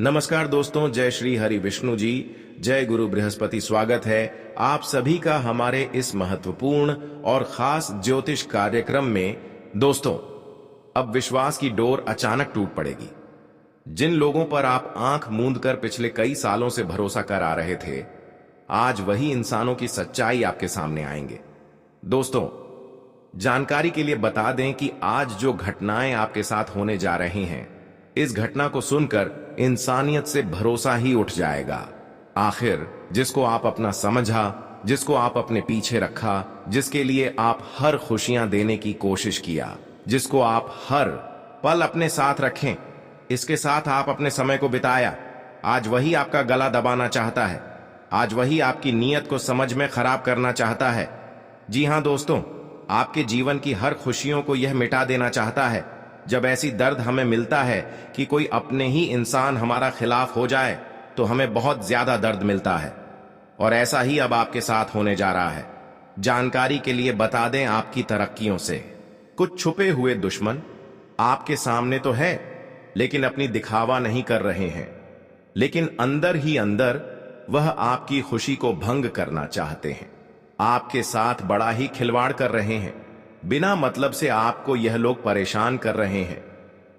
नमस्कार दोस्तों, जय श्री हरि विष्णु जी, जय गुरु बृहस्पति। स्वागत है आप सभी का हमारे इस महत्वपूर्ण और खास ज्योतिष कार्यक्रम में। दोस्तों, अब विश्वास की डोर अचानक टूट पड़ेगी। जिन लोगों पर आप आंख मूंद कर पिछले कई सालों से भरोसा कर आ रहे थे, आज वही इंसानों की सच्चाई आपके सामने आएंगे। दोस्तों, जानकारी के लिए बता दें कि आज जो घटनाएं आपके साथ होने जा रही हैं, इस घटना को सुनकर इंसानियत से भरोसा ही उठ जाएगा। आखिर जिसको आप अपना समझा, जिसको आप अपने पीछे रखा, जिसके लिए आप हर खुशियां देने की कोशिश किया, जिसको आप हर पल अपने साथ रखें, इसके साथ आप अपने समय को बिताया, आज वही आपका गला दबाना चाहता है। आज वही आपकी नीयत को समझ में खराब करना चाहता है। जी हां दोस्तों, आपके जीवन की हर खुशियों को यह मिटा देना चाहता है। जब ऐसी दर्द हमें मिलता है कि कोई अपने ही इंसान हमारा खिलाफ हो जाए, तो हमें बहुत ज्यादा दर्द मिलता है। और ऐसा ही अब आपके साथ होने जा रहा है। जानकारी के लिए बता दें, आपकी तरक्कियों से कुछ छुपे हुए दुश्मन आपके सामने तो है, लेकिन अपनी दिखावा नहीं कर रहे हैं। लेकिन अंदर ही अंदर वह आपकी खुशी को भंग करना चाहते हैं। आपके साथ बड़ा ही खिलवाड़ कर रहे हैं। बिना मतलब से आपको यह लोग परेशान कर रहे हैं।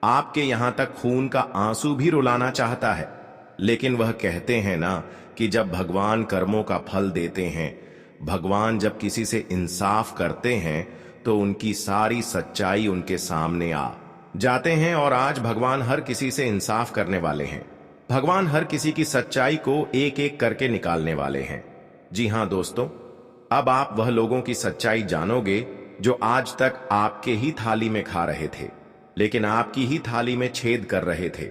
आपके यहां तक खून का आंसू भी रुलाना चाहता है। लेकिन वह कहते हैं ना कि जब भगवान कर्मों का फल देते हैं, भगवान जब किसी से इंसाफ करते हैं, तो उनकी सारी सच्चाई उनके सामने आ जाते हैं। और आज भगवान हर किसी से इंसाफ करने वाले हैं। भगवान हर किसी की सच्चाई को एक एक करके निकालने वाले हैं। जी हां दोस्तों, अब आप वह लोगों की सच्चाई जानोगे जो आज तक आपके ही थाली में खा रहे थे, लेकिन आपकी ही थाली में छेद कर रहे थे।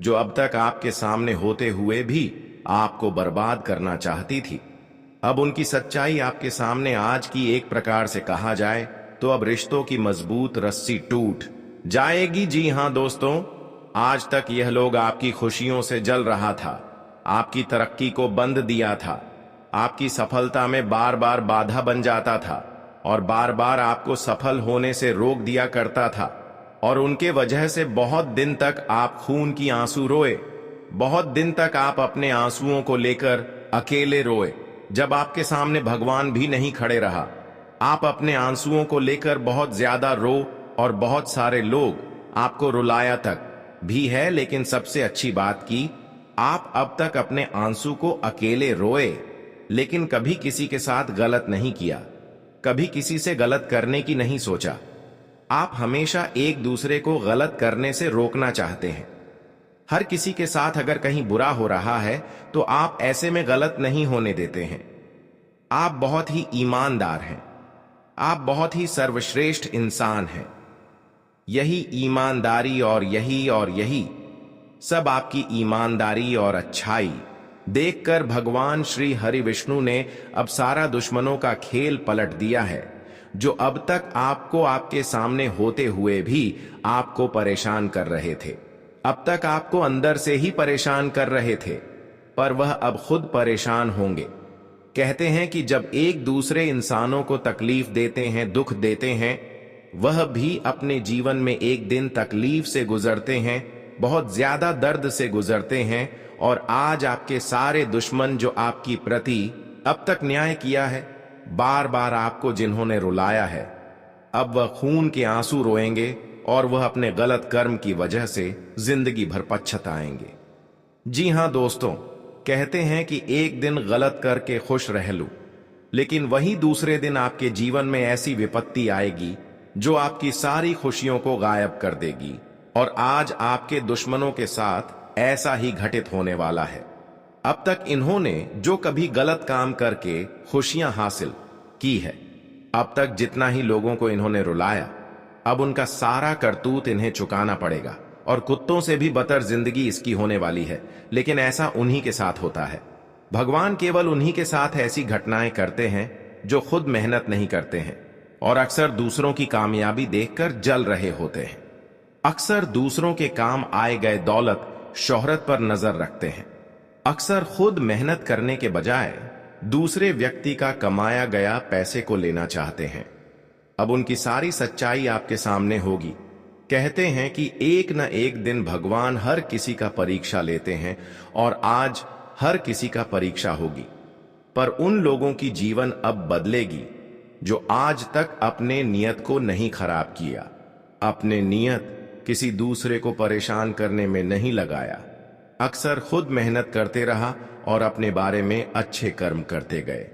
जो अब तक आपके सामने होते हुए भी आपको बर्बाद करना चाहती थी, अब उनकी सच्चाई आपके सामने आज की। एक प्रकार से कहा जाए तो अब रिश्तों की मजबूत रस्सी टूट जाएगी। जी हां दोस्तों, आज तक यह लोग आपकी खुशियों से जल रहा था, आपकी तरक्की को बंद दिया था, आपकी सफलता में बार बार बाधा बन जाता था और बार बार आपको सफल होने से रोक दिया करता था। और उनके वजह से बहुत दिन तक आप खून की आंसू रोए। बहुत दिन तक आप अपने आंसुओं को लेकर अकेले रोए। जब आपके सामने भगवान भी नहीं खड़े रहा, आप अपने आंसुओं को लेकर बहुत ज्यादा रो, और बहुत सारे लोग आपको रुलाया तक भी है। लेकिन सबसे अच्छी बात की, आप अब तक अपने आंसू को अकेले रोए, लेकिन कभी किसी के साथ गलत नहीं किया, कभी किसी से गलत करने की नहीं सोचा। आप हमेशा एक दूसरे को गलत करने से रोकना चाहते हैं। हर किसी के साथ अगर कहीं बुरा हो रहा है, तो आप ऐसे में गलत नहीं होने देते हैं। आप बहुत ही ईमानदार हैं। आप बहुत ही सर्वश्रेष्ठ इंसान हैं। यही ईमानदारी और यही सब आपकी ईमानदारी और अच्छाई देखकर भगवान श्री हरि विष्णु ने अब सारा दुश्मनों का खेल पलट दिया है। जो अब तक आपको आपके सामने होते हुए भी आपको परेशान कर रहे थे, अब तक आपको अंदर से ही परेशान कर रहे थे, पर वह अब खुद परेशान होंगे। कहते हैं कि जब एक दूसरे इंसानों को तकलीफ देते हैं, दुख देते हैं, वह भी अपने जीवन में एक दिन तकलीफ से गुजरते हैं, बहुत ज्यादा दर्द से गुजरते हैं। और आज आपके सारे दुश्मन जो आपकी प्रति अब तक न्याय किया है, बार बार आपको जिन्होंने रुलाया है, अब वह खून के आंसू रोएंगे और वह अपने गलत कर्म की वजह से जिंदगी भर पछताएंगे। जी हां दोस्तों, कहते हैं कि एक दिन गलत करके खुश रह लूं, लेकिन वही दूसरे दिन आपके जीवन में ऐसी विपत्ति आएगी जो आपकी सारी खुशियों को गायब कर देगी। और आज आपके दुश्मनों के साथ ऐसा ही घटित होने वाला है। अब तक इन्होंने जो कभी गलत काम करके खुशियां हासिल की है, अब तक जितना ही लोगों को इन्होंने रुलाया, अब उनका सारा करतूत इन्हें चुकाना पड़ेगा। और कुत्तों से भी बदतर जिंदगी इसकी होने वाली है। लेकिन ऐसा उन्हीं के साथ होता है। भगवान केवल उन्हीं के साथ ऐसी घटनाएं करते हैं जो खुद मेहनत नहीं करते हैं, और अक्सर दूसरों की कामयाबी देखकर जल रहे होते हैं। अक्सर दूसरों के काम आए गए दौलत, शोहरत पर नजर रखते हैं। अक्सर खुद मेहनत करने के बजाय दूसरे व्यक्ति का कमाया गया पैसे को लेना चाहते हैं। अब उनकी सारी सच्चाई आपके सामने होगी। कहते हैं कि एक न एक दिन भगवान हर किसी का परीक्षा लेते हैं और आज हर किसी का परीक्षा होगी। पर उन लोगों की जीवन अब बदलेगी जो आज तक अपने नियत को नहीं खराब किया, अपने नियत किसी दूसरे को परेशान करने में नहीं लगाया, अक्सर खुद मेहनत करते रहा और अपने बारे में अच्छे कर्म करते गए।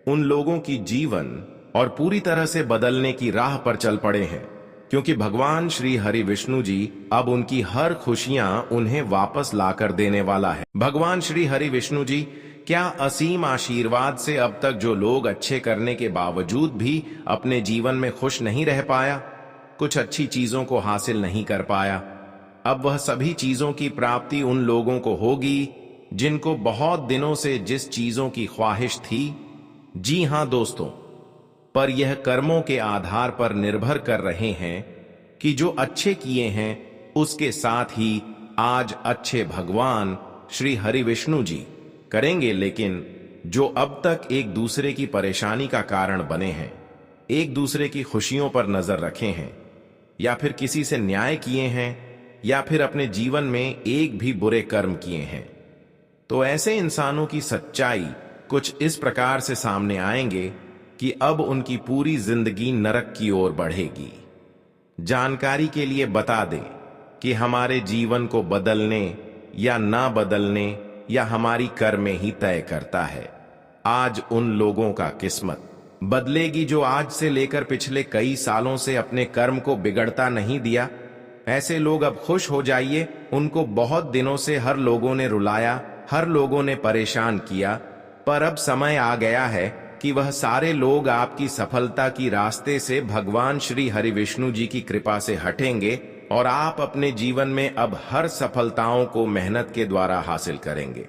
उन लोगों की जीवन और पूरी तरह से बदलने की राह पर चल पड़े हैं, क्योंकि भगवान श्री हरि विष्णु जी अब उनकी हर खुशियां उन्हें वापस लाकर देने वाला है। भगवान श्री हरि विष्णु जी क्या असीम आशीर्वाद से अब तक जो लोग अच्छे करने के बावजूद भी अपने जीवन में खुश नहीं रह पाया, कुछ अच्छी चीजों को हासिल नहीं कर पाया, अब वह सभी चीजों की प्राप्ति उन लोगों को होगी जिनको बहुत दिनों से जिस चीजों की ख्वाहिश थी। जी हां दोस्तों, पर यह कर्मों के आधार पर निर्भर कर रहे हैं कि जो अच्छे किए हैं उसके साथ ही आज अच्छे भगवान श्री हरि विष्णु जी करेंगे। लेकिन जो अब तक एक दूसरे की परेशानी का कारण बने हैं, एक दूसरे की खुशियों पर नजर रखे हैं, या फिर किसी से न्याय किए हैं, या फिर अपने जीवन में एक भी बुरे कर्म किए हैं, तो ऐसे इंसानों की सच्चाई कुछ इस प्रकार से सामने आएंगे कि अब उनकी पूरी जिंदगी नरक की ओर बढ़ेगी। जानकारी के लिए बता दें कि हमारे जीवन को बदलने या ना बदलने या हमारी कर्म ही तय करता है। आज उन लोगों का किस्मत बदलेगी जो आज से लेकर पिछले कई सालों से अपने कर्म को बिगड़ता नहीं दिया। ऐसे लोग अब खुश हो जाइए, उनको बहुत दिनों से हर लोगों ने रुलाया, हर लोगों ने परेशान किया, पर अब समय आ गया है कि वह सारे लोग आपकी सफलता की रास्ते से भगवान श्री हरि विष्णु जी की कृपा से हटेंगे और आप अपने जीवन में अब हर सफलताओं को मेहनत के द्वारा हासिल करेंगे।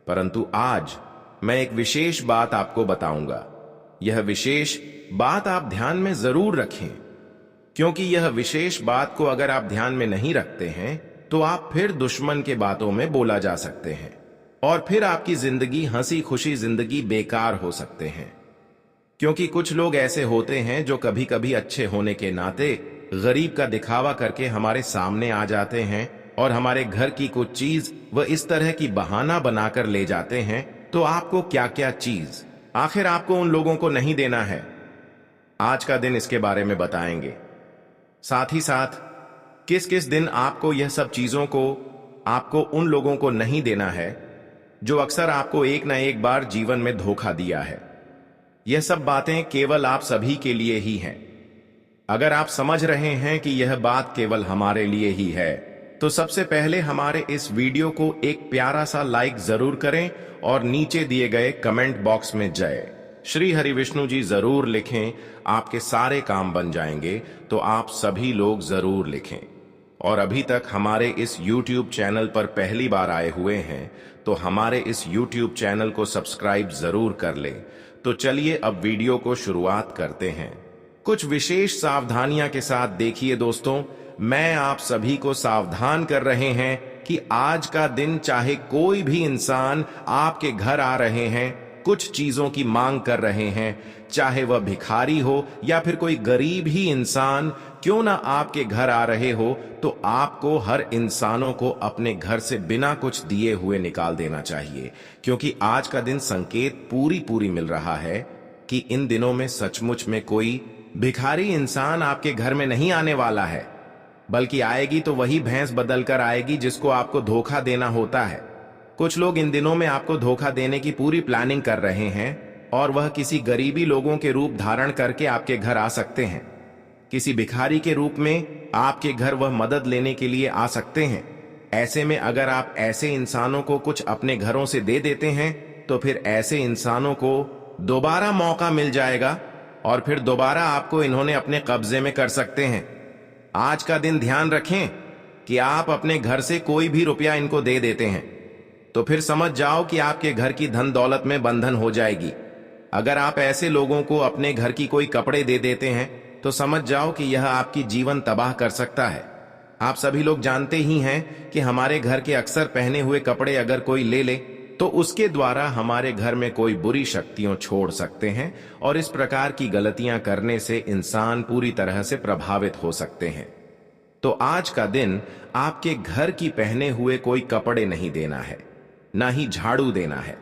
परंतु आज मैं एक विशेष बात आपको बताऊंगा। यह विशेष बात आप ध्यान में जरूर रखें, क्योंकि यह विशेष बात को अगर आप ध्यान में नहीं रखते हैं तो आप फिर दुश्मन के बातों में बोला जा सकते हैं और फिर आपकी जिंदगी हंसी खुशी जिंदगी बेकार हो सकते हैं। क्योंकि कुछ लोग ऐसे होते हैं जो कभी कभी अच्छे होने के नाते गरीब का दिखावा करके हमारे सामने आ जाते हैं और हमारे घर की कुछ चीज वह इस तरह की बहाना बनाकर ले जाते हैं। तो आपको क्या क्या चीज आखिर आपको उन लोगों को नहीं देना है, आज का दिन इसके बारे में बताएंगे। साथ ही साथ किस किस दिन आपको यह सब चीजों को आपको उन लोगों को नहीं देना है जो अक्सर आपको एक न एक बार जीवन में धोखा दिया है। यह सब बातें केवल आप सभी के लिए ही हैं। अगर आप समझ रहे हैं कि यह बात केवल हमारे लिए ही है, तो सबसे पहले हमारे इस वीडियो को एक प्यारा सा लाइक जरूर करें और नीचे दिए गए कमेंट बॉक्स में जय श्री हरि विष्णु जी जरूर लिखें। आपके सारे काम बन जाएंगे, तो आप सभी लोग जरूर लिखें। और अभी तक हमारे इस YouTube चैनल पर पहली बार आए हुए हैं तो हमारे इस YouTube चैनल को सब्सक्राइब जरूर कर लें। तो चलिए अब वीडियो को शुरुआत करते हैं। कुछ विशेष सावधानियां के साथ देखिए दोस्तों, मैं आप सभी को सावधान कर रहे हैं कि आज का दिन चाहे कोई भी इंसान आपके घर आ रहे हैं, कुछ चीजों की मांग कर रहे हैं, चाहे वह भिखारी हो या फिर कोई गरीब ही इंसान क्यों ना आपके घर आ रहे हो, तो आपको हर इंसानों को अपने घर से बिना कुछ दिए हुए निकाल देना चाहिए। क्योंकि आज का दिन संकेत पूरी मिल रहा है कि इन दिनों में सचमुच में कोई भिखारी इंसान आपके घर में नहीं आने वाला है, बल्कि आएगी तो वही भैंस बदलकर आएगी जिसको आपको धोखा देना होता है। कुछ लोग इन दिनों में आपको धोखा देने की पूरी प्लानिंग कर रहे हैं और वह किसी गरीबी लोगों के रूप धारण करके आपके घर आ सकते हैं। किसी भिखारी के रूप में आपके घर वह मदद लेने के लिए आ सकते हैं। ऐसे में अगर आप ऐसे इंसानों को कुछ अपने घरों से दे देते हैं तो फिर ऐसे इंसानों को दोबारा मौका मिल जाएगा और फिर दोबारा आपको इन्होंने अपने कब्जे में कर सकते हैं। आज का दिन ध्यान रखें कि आप अपने घर से कोई भी रुपया इनको दे देते हैं तो फिर समझ जाओ कि आपके घर की धन दौलत में बंधन हो जाएगी। अगर आप ऐसे लोगों को अपने घर की कोई कपड़े दे देते हैं तो समझ जाओ कि यह आपकी जीवन तबाह कर सकता है। आप सभी लोग जानते ही हैं कि हमारे घर के अक्सर पहने हुए कपड़े अगर कोई ले ले तो उसके द्वारा हमारे घर में कोई बुरी शक्तियां छोड़ सकते हैं और इस प्रकार की गलतियां करने से इंसान पूरी तरह से प्रभावित हो सकते हैं। तो आज का दिन आपके घर की पहने हुए कोई कपड़े नहीं देना है, ना ही झाड़ू देना है।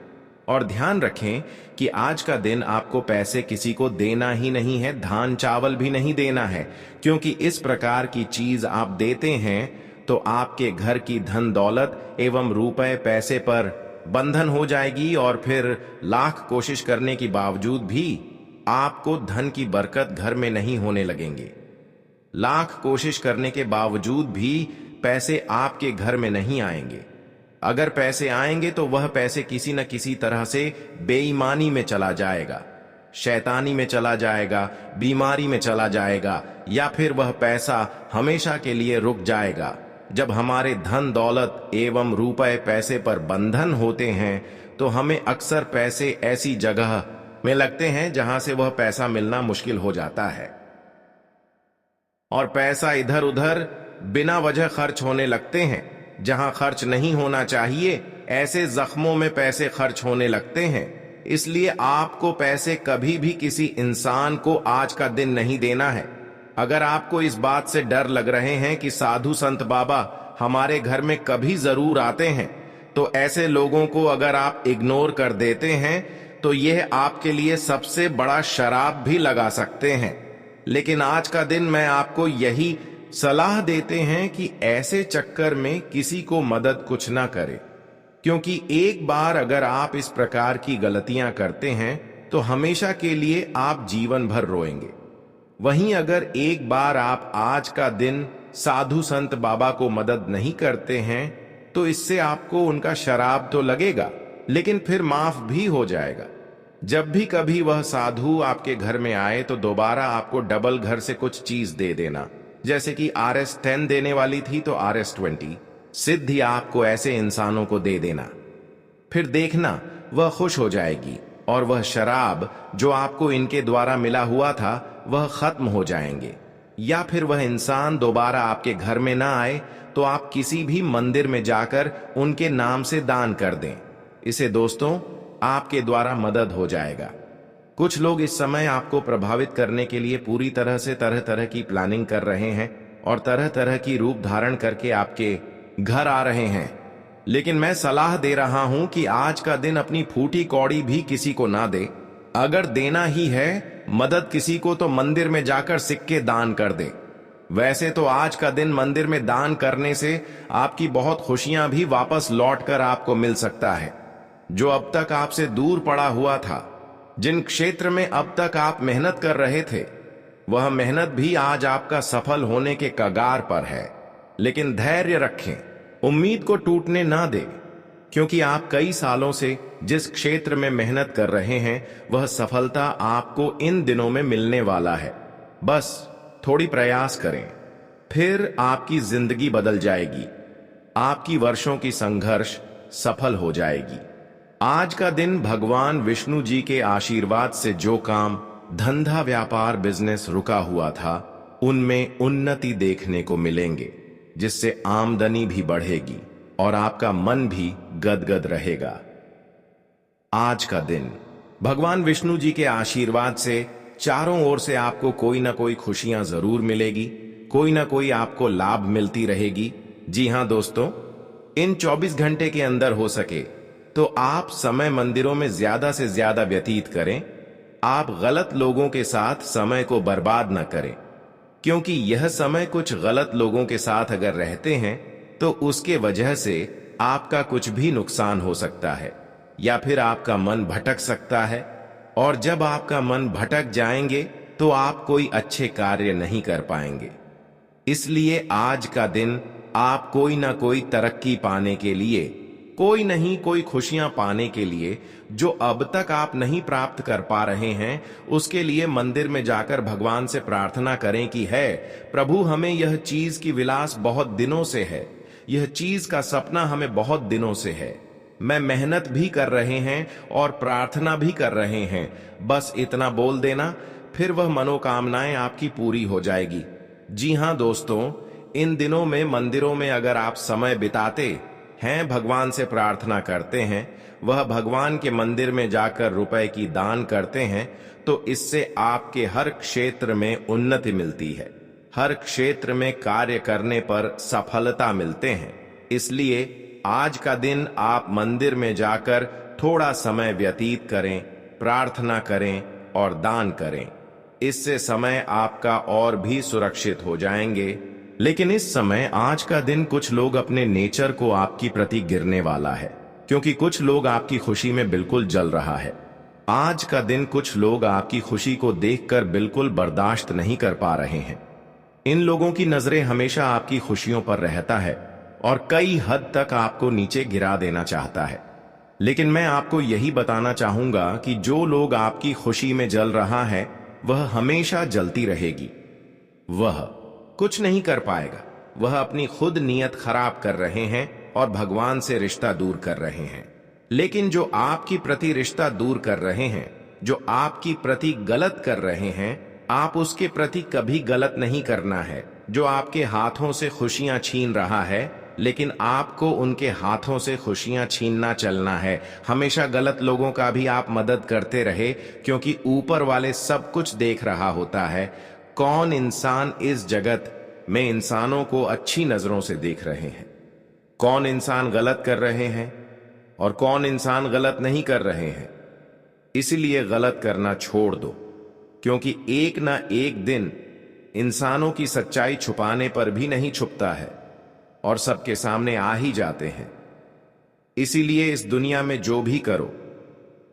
और ध्यान रखें कि आज का दिन आपको पैसे किसी को देना ही नहीं है, धान चावल भी नहीं देना है, क्योंकि इस प्रकार की चीज आप देते हैं तो आपके घर की धन दौलत एवं रुपए पैसे पर बंधन हो जाएगी और फिर लाख कोशिश करने के बावजूद भी आपको धन की बरकत घर में नहीं होने लगेंगे। लाख कोशिश करने के बावजूद भी पैसे आपके घर में नहीं आएंगे। अगर पैसे आएंगे तो वह पैसे किसी न किसी तरह से बेईमानी में चला जाएगा, शैतानी में चला जाएगा, बीमारी में चला जाएगा, या फिर वह पैसा हमेशा के लिए रुक जाएगा। जब हमारे धन दौलत एवं रुपए पैसे पर बंधन होते हैं तो हमें अक्सर पैसे ऐसी जगह में लगते हैं जहां से वह पैसा मिलना मुश्किल हो जाता है, और पैसा इधर उधर बिना वजह खर्च होने लगते हैं जहां खर्च नहीं होना चाहिए। ऐसे जख्मों में पैसे खर्च होने लगते हैं। इसलिए आपको पैसे कभी भी किसी इंसान को आज का दिन नहीं देना है। अगर आपको इस बात से डर लग रहे हैं कि साधु संत बाबा हमारे घर में कभी जरूर आते हैं, तो ऐसे लोगों को अगर आप इग्नोर कर देते हैं तो यह आपके लिए सबसे बड़ा शराब भी लगा सकते हैं। लेकिन आज का दिन मैं आपको यही सलाह देते हैं कि ऐसे चक्कर में किसी को मदद कुछ ना करें, क्योंकि एक बार अगर आप इस प्रकार की गलतियां करते हैं तो हमेशा के लिए आप जीवन भर रोएंगे। वहीं अगर एक बार आप आज का दिन साधु संत बाबा को मदद नहीं करते हैं तो इससे आपको उनका शराब तो लगेगा, लेकिन फिर माफ भी हो जाएगा। जब भी कभी वह साधु आपके घर में आए तो दोबारा आपको डबल घर से कुछ चीज दे देना। जैसे कि RS10 देने वाली थी तो RS20 सिद्धि आपको ऐसे इंसानों को दे देना। फिर देखना वह खुश हो जाएगी और वह शराब जो आपको इनके द्वारा मिला हुआ था वह खत्म हो जाएंगे। या फिर वह इंसान दोबारा आपके घर में ना आए तो आप किसी भी मंदिर में जाकर उनके नाम से दान कर दें। इसे दोस्तों आपके द्वारा मदद हो जाएगा। कुछ लोग इस समय आपको प्रभावित करने के लिए पूरी तरह से तरह तरह की प्लानिंग कर रहे हैं और तरह तरह की रूप धारण करके आपके घर आ रहे हैं। लेकिन मैं सलाह दे रहा हूं कि आज का दिन अपनी फूटी कौड़ी भी किसी को ना दे। अगर देना ही है मदद किसी को तो मंदिर में जाकर सिक्के दान कर दे। वैसे तो आज का दिन मंदिर में दान करने से आपकी बहुत खुशियां भी वापस लौट कर आपको मिल सकता है। जो अब तक आपसे दूर पड़ा हुआ था, जिन क्षेत्र में अब तक आप मेहनत कर रहे थे, वह मेहनत भी आज आपका सफल होने के कगार पर है। लेकिन धैर्य रखें, उम्मीद को टूटने ना दें, क्योंकि आप कई सालों से जिस क्षेत्र में मेहनत कर रहे हैं वह सफलता आपको इन दिनों में मिलने वाला है। बस थोड़ी प्रयास करें, फिर आपकी जिंदगी बदल जाएगी। आपकी वर्षों की संघर्ष सफल हो जाएगी। आज का दिन भगवान विष्णु जी के आशीर्वाद से जो काम, धंधा, व्यापार, बिजनेस रुका हुआ था उनमें उन्नति देखने को मिलेंगे, जिससे आमदनी भी बढ़ेगी और आपका मन भी गदगद रहेगा। आज का दिन भगवान विष्णु जी के आशीर्वाद से चारों ओर से आपको कोई ना कोई खुशियां जरूर मिलेगी, कोई ना कोई आपको लाभ मिलती रहेगी। जी हां दोस्तों, इन 24 घंटे के अंदर हो सके तो आप समय मंदिरों में ज्यादा से ज्यादा व्यतीत करें। आप गलत लोगों के साथ समय को बर्बाद न करें, क्योंकि यह समय कुछ गलत लोगों के साथ अगर रहते हैं तो उसके वजह से आपका कुछ भी नुकसान हो सकता है, या फिर आपका मन भटक सकता है। और जब आपका मन भटक जाएंगे तो आप कोई अच्छे कार्य नहीं कर पाएंगे। इसलिए आज का दिन आप कोई ना कोई तरक्की पाने के लिए, कोई नहीं कोई खुशियां पाने के लिए जो अब तक आप नहीं प्राप्त कर पा रहे हैं, उसके लिए मंदिर में जाकर भगवान से प्रार्थना करें कि है प्रभु, हमें यह चीज की विलास बहुत दिनों से है, यह चीज का सपना हमें बहुत दिनों से है। मैं मेहनत भी कर रहे हैं और प्रार्थना भी कर रहे हैं, बस इतना बोल देना, फिर वह मनोकामनाएं आपकी पूरी हो जाएगी। जी हां दोस्तों, इन दिनों में मंदिरों में अगर आप समय बिताते हैं, भगवान से प्रार्थना करते हैं, वह भगवान के मंदिर में जाकर रुपए की दान करते हैं, तो इससे आपके हर क्षेत्र में उन्नति मिलती है। हर क्षेत्र में कार्य करने पर सफलता मिलते हैं। इसलिए आज का दिन आप मंदिर में जाकर थोड़ा समय व्यतीत करें, प्रार्थना करें और दान करें। इससे समय आपका और भी सुरक्षित हो जाएंगे। लेकिन इस समय आज का दिन कुछ लोग अपने नेचर को आपकी प्रति गिरने वाला है, क्योंकि कुछ लोग आपकी खुशी में बिल्कुल जल रहा है। आज का दिन कुछ लोग आपकी खुशी को देखकर बिल्कुल बर्दाश्त नहीं कर पा रहे हैं। इन लोगों की नजरें हमेशा आपकी खुशियों पर रहता है और कई हद तक आपको नीचे गिरा देना चाहता है। लेकिन मैं आपको यही बताना चाहूंगा कि जो लोग आपकी खुशी में जल रहा है वह हमेशा जलती रहेगी। वह कुछ नहीं कर पाएगा। वह अपनी खुद नीयत खराब कर रहे हैं और भगवान से रिश्ता दूर कर रहे हैं। लेकिन जो आपकी प्रति रिश्ता दूर कर रहे हैं, जो आपकी प्रति गलत कर रहे हैं, आप उसके प्रति कभी गलत नहीं करना है। जो आपके हाथों से खुशियां छीन रहा है, लेकिन आपको उनके हाथों से खुशियां छीनना चलना है। हमेशा गलत लोगों का भी आप मदद करते रहे, क्योंकि ऊपर वाले सब कुछ देख रहा होता है। कौन इंसान इस जगत में इंसानों को अच्छी नजरों से देख रहे हैं, कौन इंसान गलत कर रहे हैं और कौन इंसान गलत नहीं कर रहे हैं। इसलिए गलत करना छोड़ दो, क्योंकि एक ना एक दिन इंसानों की सच्चाई छुपाने पर भी नहीं छुपता है और सबके सामने आ ही जाते हैं। इसीलिए इस दुनिया में जो भी करो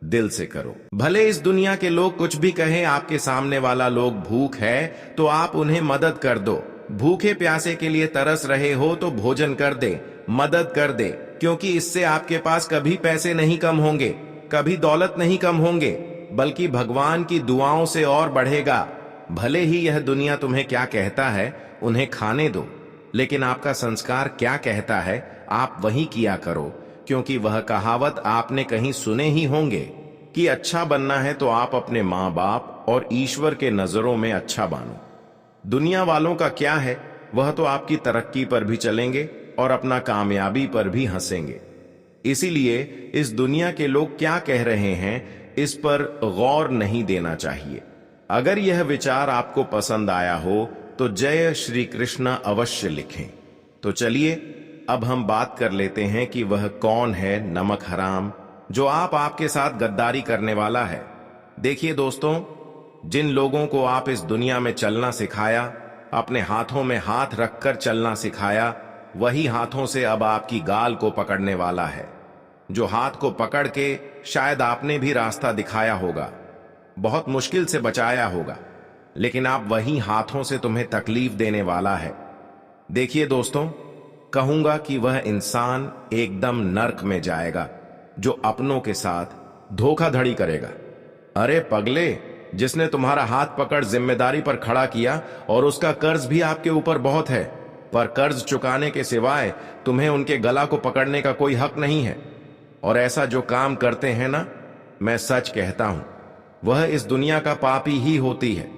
दिल से करो। भले इस दुनिया के लोग कुछ भी कहें, आपके सामने वाला लोग भूख है तो आप उन्हें मदद कर दो। भूखे प्यासे के लिए तरस रहे हो तो भोजन कर दे, मदद कर दे, क्योंकि इससे आपके पास कभी पैसे नहीं कम होंगे, कभी दौलत नहीं कम होंगे, बल्कि भगवान की दुआओं से और बढ़ेगा। भले ही यह दुनिया तुम्हें क्या कहता है उन्हें खाने दो, लेकिन आपका संस्कार क्या कहता है आप वही किया करो, क्योंकि वह कहावत आपने कहीं सुने ही होंगे कि अच्छा बनना है तो आप अपने माँ बाप और ईश्वर के नजरों में अच्छा बनो। दुनिया वालों का क्या है, वह तो आपकी तरक्की पर भी चलेंगे और अपना कामयाबी पर भी हंसेंगे। इसीलिए इस दुनिया के लोग क्या कह रहे हैं इस पर गौर नहीं देना चाहिए। अगर यह विचार आपको पसंद आया हो तो जय श्री कृष्ण अवश्य लिखें। तो चलिए अब हम बात कर लेते हैं कि वह कौन है नमक हराम, जो आपके साथ गद्दारी करने वाला है। देखिए दोस्तों, जिन लोगों को आप इस दुनिया में चलना सिखाया, अपने हाथों में हाथ रखकर चलना सिखाया, वही हाथों से अब आपकी गाल को पकड़ने वाला है। जो हाथ को पकड़ के शायद आपने भी रास्ता दिखाया होगा, बहुत मुश्किल से बचाया होगा, लेकिन आप वही हाथों से तुम्हें तकलीफ देने वाला है। देखिए दोस्तों, कहूंगा कि वह इंसान एकदम नर्क में जाएगा जो अपनों के साथ धोखाधड़ी करेगा। अरे पगले, जिसने तुम्हारा हाथ पकड़ जिम्मेदारी पर खड़ा किया और उसका कर्ज भी आपके ऊपर बहुत है, पर कर्ज चुकाने के सिवाय तुम्हें उनके गला को पकड़ने का कोई हक नहीं है। और ऐसा जो काम करते हैं ना, मैं सच कहता हूं, वह इस दुनिया का पापी ही होती है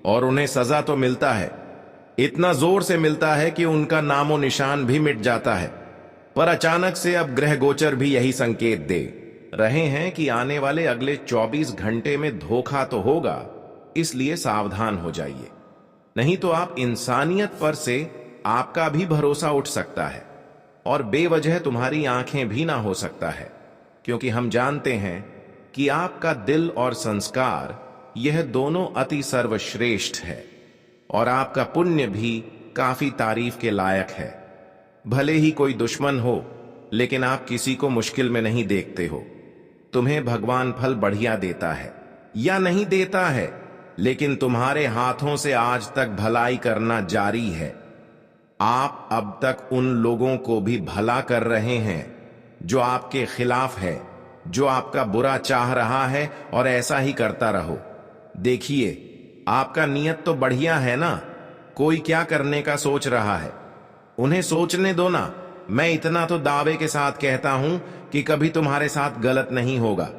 और उन्हें सजा तो मिलता है, इतना जोर से मिलता है कि उनका नामो निशान भी मिट जाता है। पर अचानक से अब ग्रह गोचर भी यही संकेत दे रहे हैं कि आने वाले अगले 24 घंटे में धोखा तो होगा, इसलिए सावधान हो जाइए, नहीं तो आप इंसानियत पर से आपका भी भरोसा उठ सकता है और बेवजह तुम्हारी आंखें भी ना हो सकता है, क्योंकि हम जानते हैं कि आपका दिल और संस्कार यह दोनों अति सर्वश्रेष्ठ है और आपका पुण्य भी काफी तारीफ के लायक है। भले ही कोई दुश्मन हो, लेकिन आप किसी को मुश्किल में नहीं देखते हो। तुम्हें भगवान फल बढ़िया देता है या नहीं देता है, लेकिन तुम्हारे हाथों से आज तक भलाई करना जारी है। आप अब तक उन लोगों को भी भला कर रहे हैं जो आपके खिलाफ है, जो आपका बुरा चाह रहा है, और ऐसा ही करता रहो। देखिए, आपका नियत तो बढ़िया है ना, कोई क्या करने का सोच रहा है उन्हें सोचने दो ना। मैं इतना तो दावे के साथ कहता हूं कि कभी तुम्हारे साथ गलत नहीं होगा।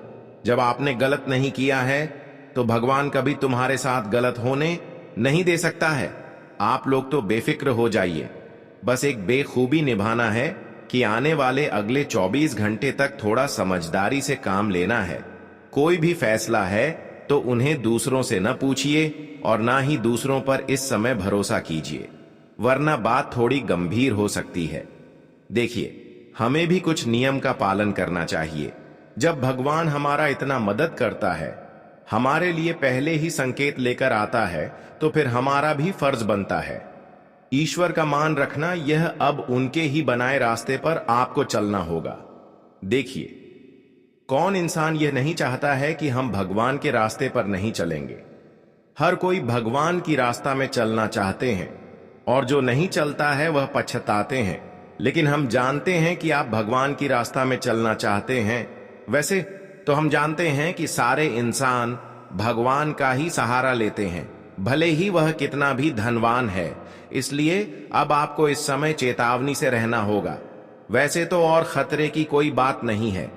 जब आपने गलत नहीं किया है तो भगवान कभी तुम्हारे साथ गलत होने नहीं दे सकता है। आप लोग तो बेफिक्र हो जाइए, बस एक बेखूबी निभाना है कि आने वाले अगले 24 घंटे तक थोड़ा समझदारी से काम लेना है। कोई भी फैसला है तो उन्हें दूसरों से न पूछिए और ना ही दूसरों पर इस समय भरोसा कीजिए, वरना बात थोड़ी गंभीर हो सकती है। देखिए, हमें भी कुछ नियम का पालन करना चाहिए। जब भगवान हमारा इतना मदद करता है, हमारे लिए पहले ही संकेत लेकर आता है, तो फिर हमारा भी फर्ज बनता है ईश्वर का मान रखना। यह अब उनके ही बनाए रास्ते पर आपको चलना होगा। देखिए, कौन इंसान यह नहीं चाहता है कि हम भगवान के रास्ते पर नहीं चलेंगे। हर कोई भगवान की रास्ता में चलना चाहते हैं, और जो नहीं चलता है वह पछताते हैं। लेकिन हम जानते हैं कि आप भगवान की रास्ता में चलना चाहते हैं। वैसे तो हम जानते हैं कि सारे इंसान भगवान का ही सहारा लेते हैं, भले ही वह कितना भी धनवान है। इसलिए अब आपको इस समय चेतावनी से रहना होगा। वैसे तो और खतरे की कोई बात नहीं है।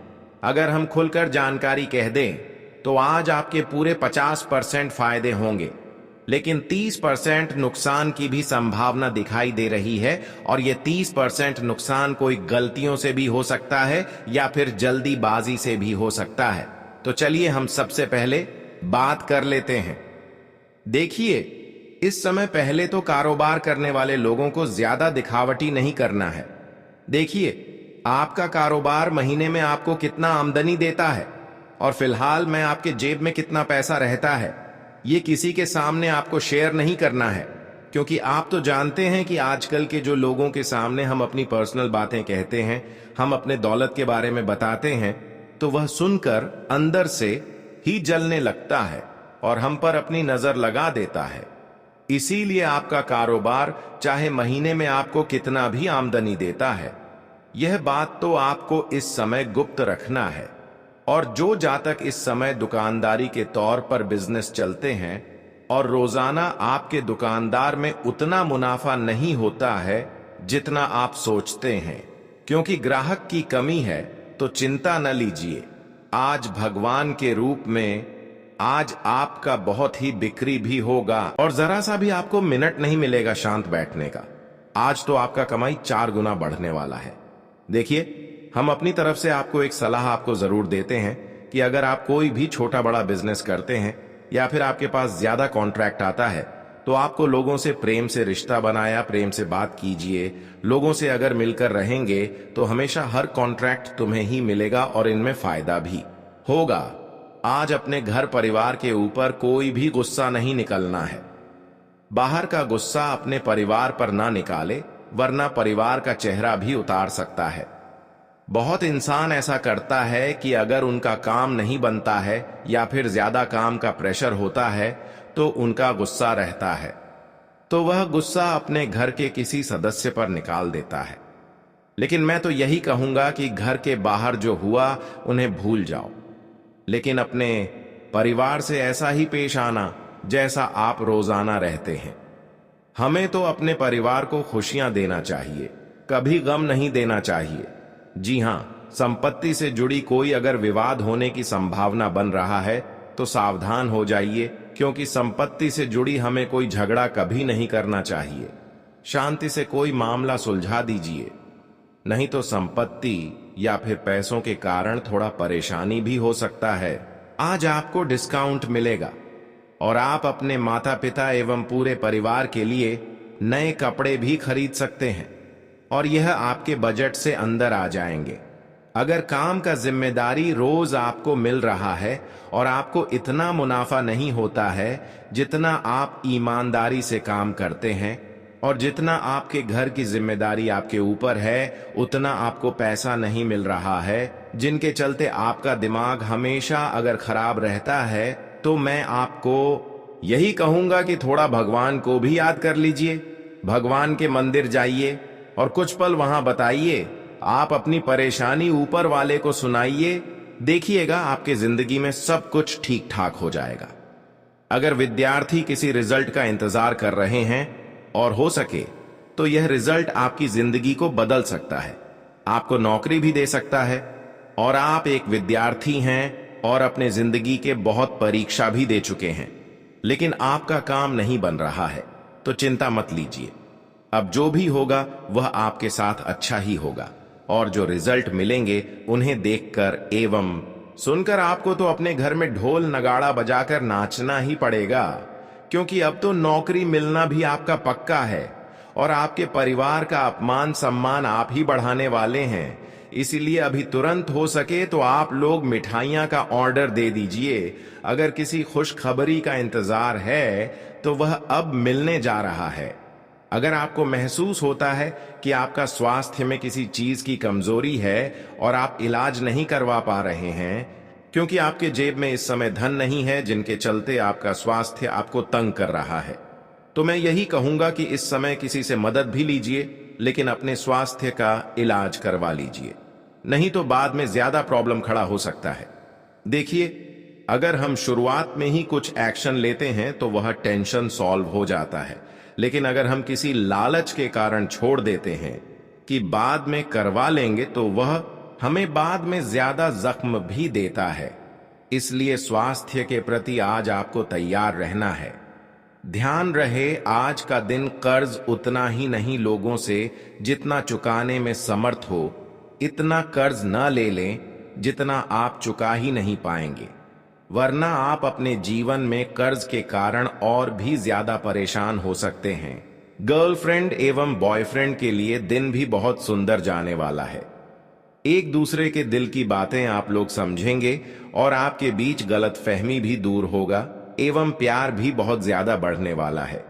अगर हम खुलकर जानकारी कह दें तो आज आपके पूरे 50% फायदे होंगे, लेकिन 30% नुकसान की भी संभावना दिखाई दे रही है। और यह 30% नुकसान कोई गलतियों से भी हो सकता है या फिर जल्दीबाजी से भी हो सकता है। तो चलिए हम सबसे पहले बात कर लेते हैं। देखिए, इस समय पहले तो कारोबार करने वाले लोगों को ज्यादा दिखावटी नहीं करना है। देखिए, आपका कारोबार महीने में आपको कितना आमदनी देता है और फिलहाल में आपके जेब में कितना पैसा रहता है, ये किसी के सामने आपको शेयर नहीं करना है। क्योंकि आप तो जानते हैं कि आजकल के जो लोगों के सामने हम अपनी पर्सनल बातें कहते हैं, हम अपने दौलत के बारे में बताते हैं, तो वह सुनकर अंदर से ही जलने लगता है और हम पर अपनी नजर लगा देता है। इसीलिए आपका कारोबार चाहे महीने में आपको कितना भी आमदनी देता है, यह बात तो आपको इस समय गुप्त रखना है। और जो जातक इस समय दुकानदारी के तौर पर बिजनेस चलते हैं और रोजाना आपके दुकानदार में उतना मुनाफा नहीं होता है जितना आप सोचते हैं, क्योंकि ग्राहक की कमी है, तो चिंता न लीजिए। आज भगवान के रूप में आज आपका बहुत ही बिक्री भी होगा और जरा सा भी आपको मिनट नहीं मिलेगा शांत बैठने का। आज तो आपका कमाई 4 गुना बढ़ने वाला है। देखिए, हम अपनी तरफ से आपको एक सलाह आपको जरूर देते हैं कि अगर आप कोई भी छोटा बड़ा बिजनेस करते हैं या फिर आपके पास ज्यादा कॉन्ट्रैक्ट आता है, तो आपको लोगों से प्रेम से रिश्ता बनाया, प्रेम से बात कीजिए। लोगों से अगर मिलकर रहेंगे तो हमेशा हर कॉन्ट्रैक्ट तुम्हें ही मिलेगा और इनमें फायदा भी होगा। आज अपने घर परिवार के ऊपर कोई भी गुस्सा नहीं निकलना है। बाहर का गुस्सा अपने परिवार पर ना निकाले, वरना परिवार का चेहरा भी उतार सकता है। बहुत इंसान ऐसा करता है कि अगर उनका काम नहीं बनता है या फिर ज्यादा काम का प्रेशर होता है तो उनका गुस्सा रहता है, तो वह गुस्सा अपने घर के किसी सदस्य पर निकाल देता है। लेकिन मैं तो यही कहूंगा कि घर के बाहर जो हुआ उन्हें भूल जाओ, लेकिन अपने परिवार से ऐसा ही पेश आना जैसा आप रोजाना रहते हैं। हमें तो अपने परिवार को खुशियां देना चाहिए, कभी गम नहीं देना चाहिए। जी हां, संपत्ति से जुड़ी कोई अगर विवाद होने की संभावना बन रहा है तो सावधान हो जाइए, क्योंकि संपत्ति से जुड़ी हमें कोई झगड़ा कभी नहीं करना चाहिए। शांति से कोई मामला सुलझा दीजिए, नहीं तो संपत्ति या फिर पैसों के कारण थोड़ा परेशानी भी हो सकता है। आज आपको डिस्काउंट मिलेगा और आप अपने माता पिता एवं पूरे परिवार के लिए नए कपड़े भी खरीद सकते हैं और यह आपके बजट से अंदर आ जाएंगे। अगर काम का जिम्मेदारी रोज आपको मिल रहा है और आपको इतना मुनाफा नहीं होता है जितना आप ईमानदारी से काम करते हैं, और जितना आपके घर की जिम्मेदारी आपके ऊपर है उतना आपको पैसा नहीं मिल रहा है, जिनके चलते आपका दिमाग हमेशा अगर खराब रहता है, तो मैं आपको यही कहूंगा कि थोड़ा भगवान को भी याद कर लीजिए। भगवान के मंदिर जाइए और कुछ पल वहां बताइए। आप अपनी परेशानी ऊपर वाले को सुनाइए, देखिएगा आपके जिंदगी में सब कुछ ठीक ठाक हो जाएगा। अगर विद्यार्थी किसी रिजल्ट का इंतजार कर रहे हैं और हो सके तो यह रिजल्ट आपकी जिंदगी को बदल सकता है, आपको नौकरी भी दे सकता है। और आप एक विद्यार्थी हैं और अपने जिंदगी के बहुत परीक्षा भी दे चुके हैं, लेकिन आपका काम नहीं बन रहा है, तो चिंता मत लीजिए। अब जो भी होगा वह आपके साथ अच्छा ही होगा और जो रिजल्ट मिलेंगे उन्हें देखकर एवं सुनकर आपको तो अपने घर में ढोल नगाड़ा बजाकर नाचना ही पड़ेगा, क्योंकि अब तो नौकरी मिलना भी आपका पक्का है और आपके परिवार का अपमान सम्मान आप ही बढ़ाने वाले हैं। इसीलिए अभी तुरंत हो सके तो आप लोग मिठाइयां का ऑर्डर दे दीजिए। अगर किसी खुशखबरी का इंतजार है तो वह अब मिलने जा रहा है। अगर आपको महसूस होता है कि आपका स्वास्थ्य में किसी चीज की कमजोरी है और आप इलाज नहीं करवा पा रहे हैं क्योंकि आपके जेब में इस समय धन नहीं है, जिनके चलते आपका स्वास्थ्य आपको तंग कर रहा है, तो मैं यही कहूंगा कि इस समय किसी से मदद भी लीजिए, लेकिन अपने स्वास्थ्य का इलाज करवा लीजिए, नहीं तो बाद में ज्यादा प्रॉब्लम खड़ा हो सकता है। देखिए, अगर हम शुरुआत में ही कुछ एक्शन लेते हैं तो वह टेंशन सॉल्व हो जाता है, लेकिन अगर हम किसी लालच के कारण छोड़ देते हैं कि बाद में करवा लेंगे तो वह हमें बाद में ज्यादा जख्म भी देता है। इसलिए स्वास्थ्य के प्रति आज आपको तैयार रहना है। ध्यान रहे, आज का दिन कर्ज उतना ही नहीं लोगों से जितना चुकाने में समर्थ हो। इतना कर्ज न ले लें जितना आप चुका ही नहीं पाएंगे, वरना आप अपने जीवन में कर्ज के कारण और भी ज्यादा परेशान हो सकते हैं। गर्लफ्रेंड एवं बॉयफ्रेंड के लिए दिन भी बहुत सुंदर जाने वाला है। एक दूसरे के दिल की बातें आप लोग समझेंगे और आपके बीच गलतफहमी भी दूर होगा एवं प्यार भी बहुत ज्यादा बढ़ने वाला है।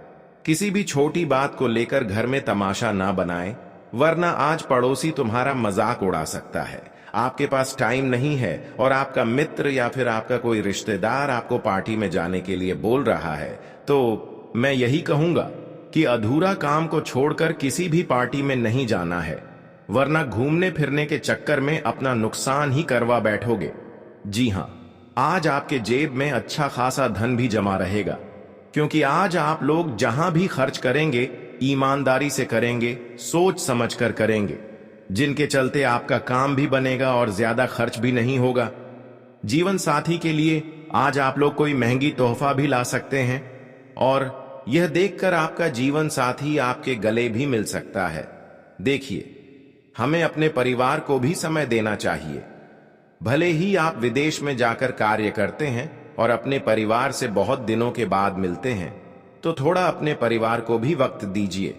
किसी भी छोटी बात को लेकर घर में तमाशा ना बनाएं, वरना आज पड़ोसी तुम्हारा मजाक उड़ा सकता है। आपके पास टाइम नहीं है और आपका मित्र या फिर आपका कोई रिश्तेदार आपको पार्टी में जाने के लिए बोल रहा है, तो मैं यही कहूंगा कि अधूरा काम को छोड़कर किसी भी पार्टी में नहीं जाना है, वरना घूमने फिरने के चक्कर में अपना नुकसान ही करवा बैठोगे। जी हां, आज आपके जेब में अच्छा खासा धन भी जमा रहेगा, क्योंकि आज आप लोग जहां भी खर्च करेंगे ईमानदारी से करेंगे, सोच समझकर करेंगे, जिनके चलते आपका काम भी बनेगा और ज्यादा खर्च भी नहीं होगा। जीवन साथी के लिए आज आप लोग कोई महंगी तोहफा भी ला सकते हैं और यह देखकर आपका जीवन साथी आपके गले भी मिल सकता है। देखिए, हमें अपने परिवार को भी समय देना चाहिए। भले ही आप विदेश में जाकर कार्य करते हैं और अपने परिवार से बहुत दिनों के बाद मिलते हैं, तो थोड़ा अपने परिवार को भी वक्त दीजिए।